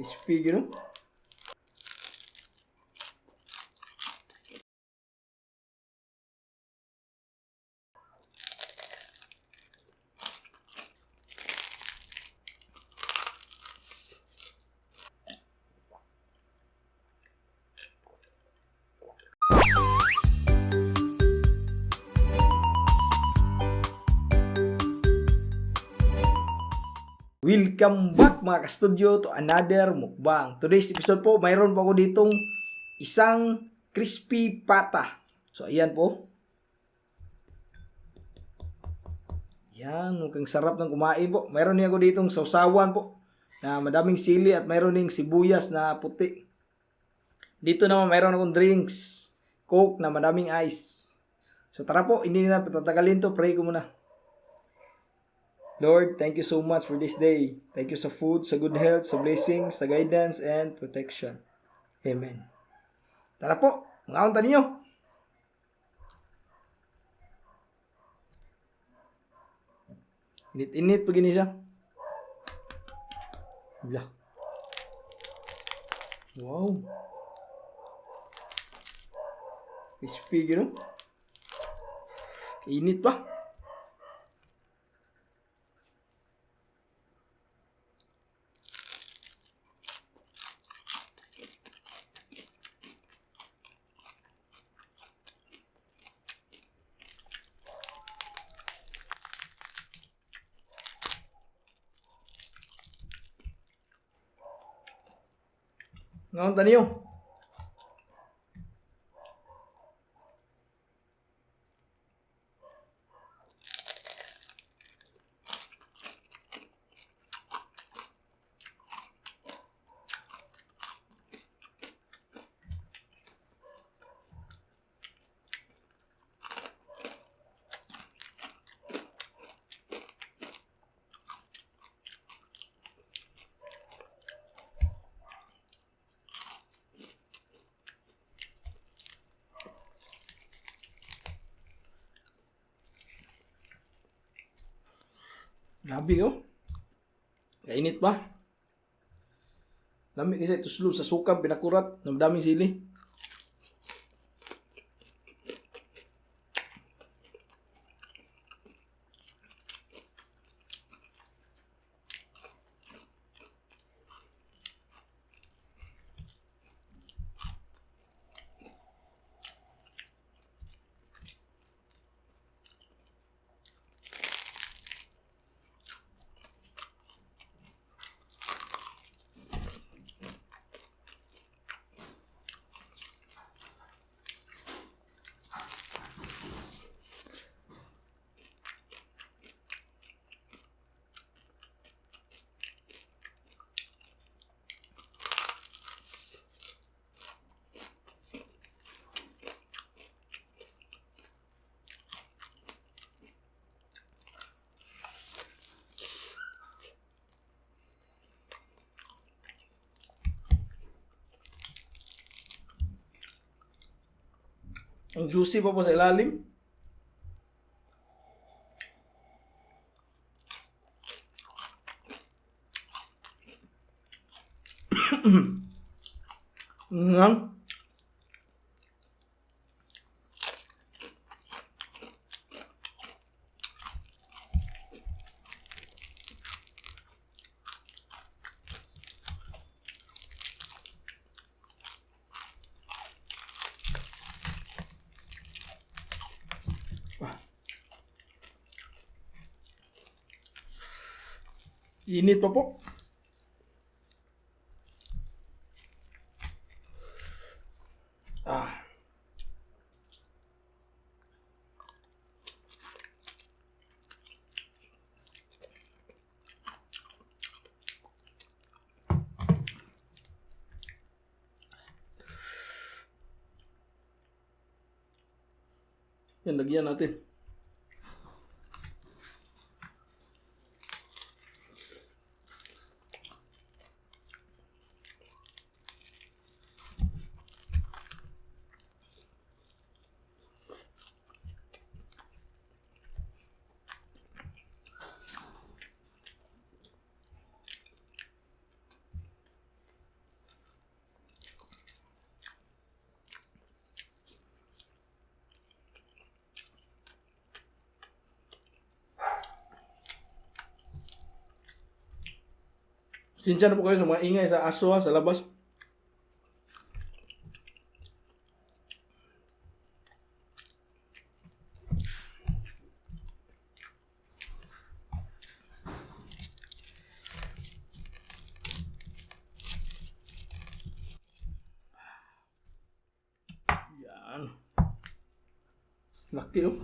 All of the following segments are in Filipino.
Crispy, you know? Welcome back mga ka-studio to another mukbang. Today's episode po, mayroon po ako ditong isang crispy pata. So ayan po. Yan, mukhang sarap ng kumain po. Mayroon din ako ditong sausawan po na madaming sili at mayroon ding sibuyas na puti. Dito naman mayroon akong drinks, Coke na madaming ice. So tara po, hindi na patatagalin to, pray ko muna. Lord, thank you so much for this day. Thank you sa food, sa good health, sa blessings, sa guidance, and protection. Amen. Tara po, mga unta ninyo. Init-init pag siya. Wala. Wow. Crispy, you know? Init pa. Ngayon taniyo. Grabe oh. Kainit pa. Lamig kasi ito slow sa sukang pinakurat ng daming sili. Ang juicy pa po sa ilalim. Ngang. Init pa po. Yan, lagyan natin. Sinsya na po kayo sa mga ingay sa aso ha, sa labas. Yan. Laki oh.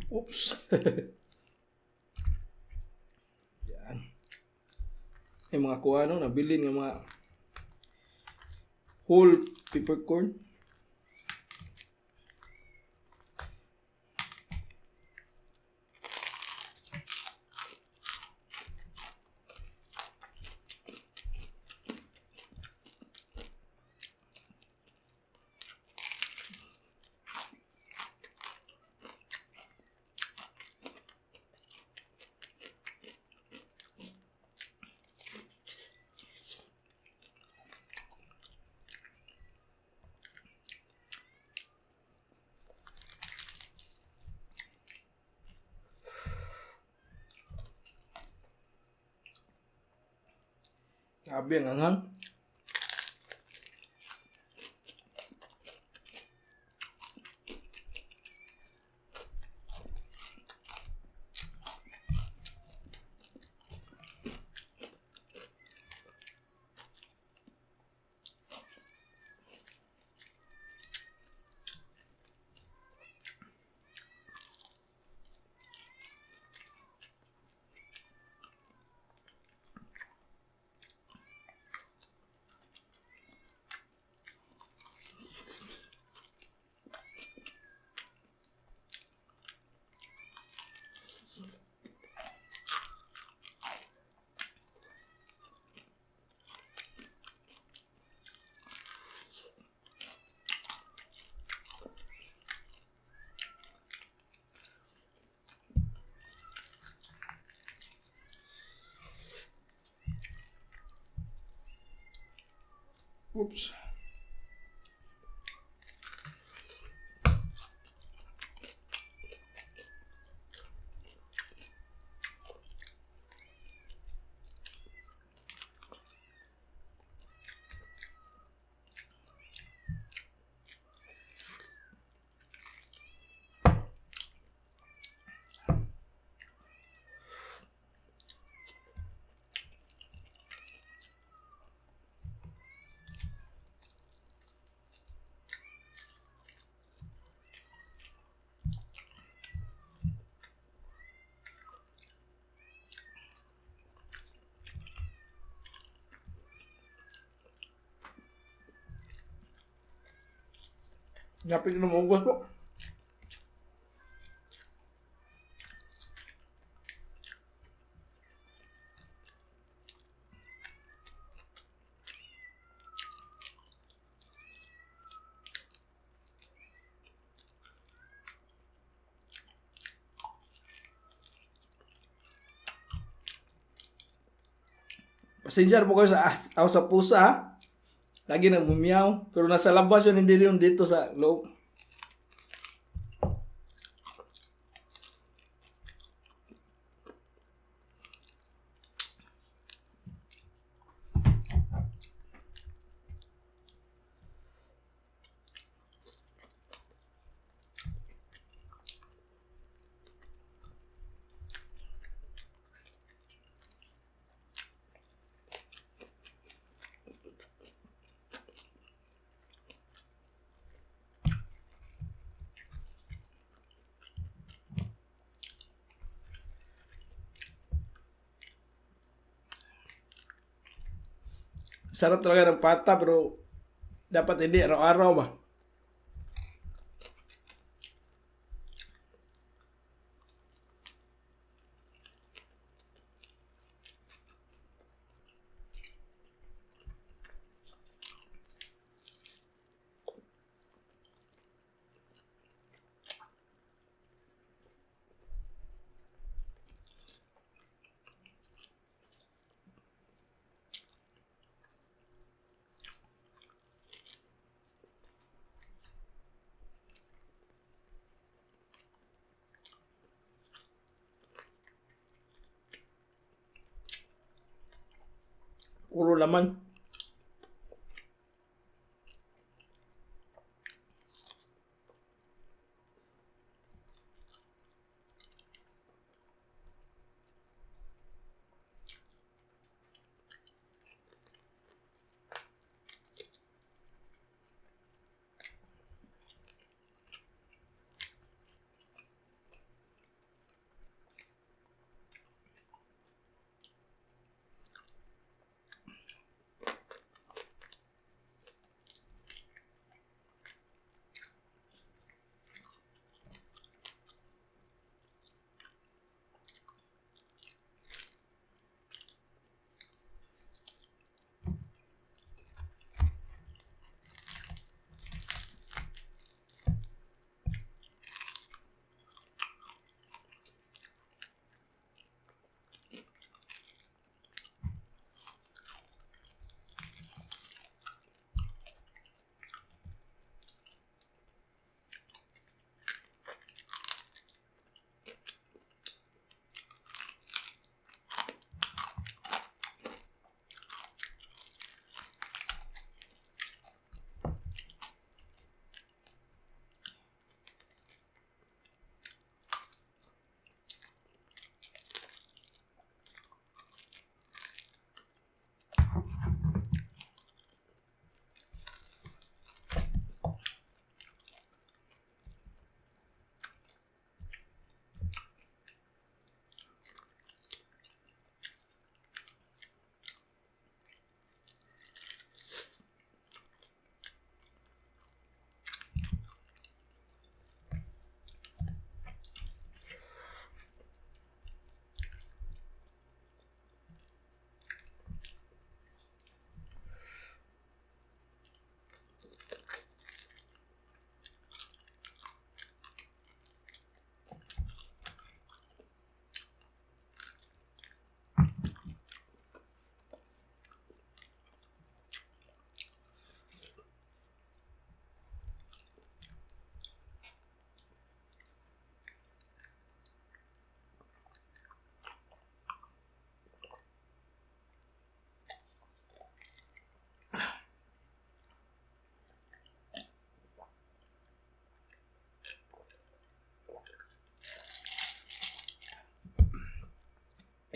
Oops. Yan. Yung mga kuha no, nabilin ng mga whole peppercorn. Grabe ang anghang. Oops. Napit na munggas po. Pasensya na po kayo sa tao sa pusa ha. Lagi nang mumiyaw. Pero nasa labas yun, hindi yun dito sa loob. Sarap talaga ng pata pero dapat hindi araw-araw ba. Puro laman.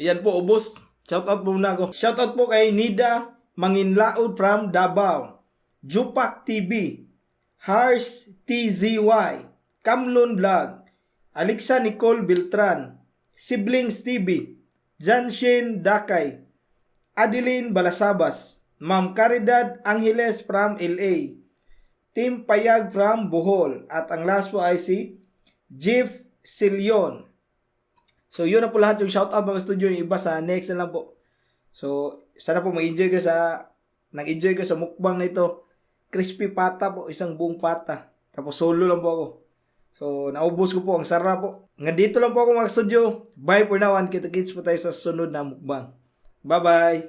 Ayan po, ubos. Shoutout po muna ako. Shoutout po kay Nida Manginlaod from Davao, Jupak TV, Hars TZY, Kamlon Vlog, Alexa Nicole Beltran, Siblings TV, Janshin Dakay, Adeline Balasabas, Ma'am Caridad Angeles from LA, Team Payag from Bohol, at ang last po ay si Jeff Silion. So, yun na po lahat yung shoutout mga studio. Yung iba sa next na lang po. So, sana po mag-enjoy ka nag-enjoy ka sa mukbang na ito. Crispy pata po, isang buong pata. Tapos solo lang po ako. So, naubos ko po, ang sarap po. Nga dito lang po ako mga studio. Bye for now and kita-kits po tayo sa sunod na mukbang. Bye-bye!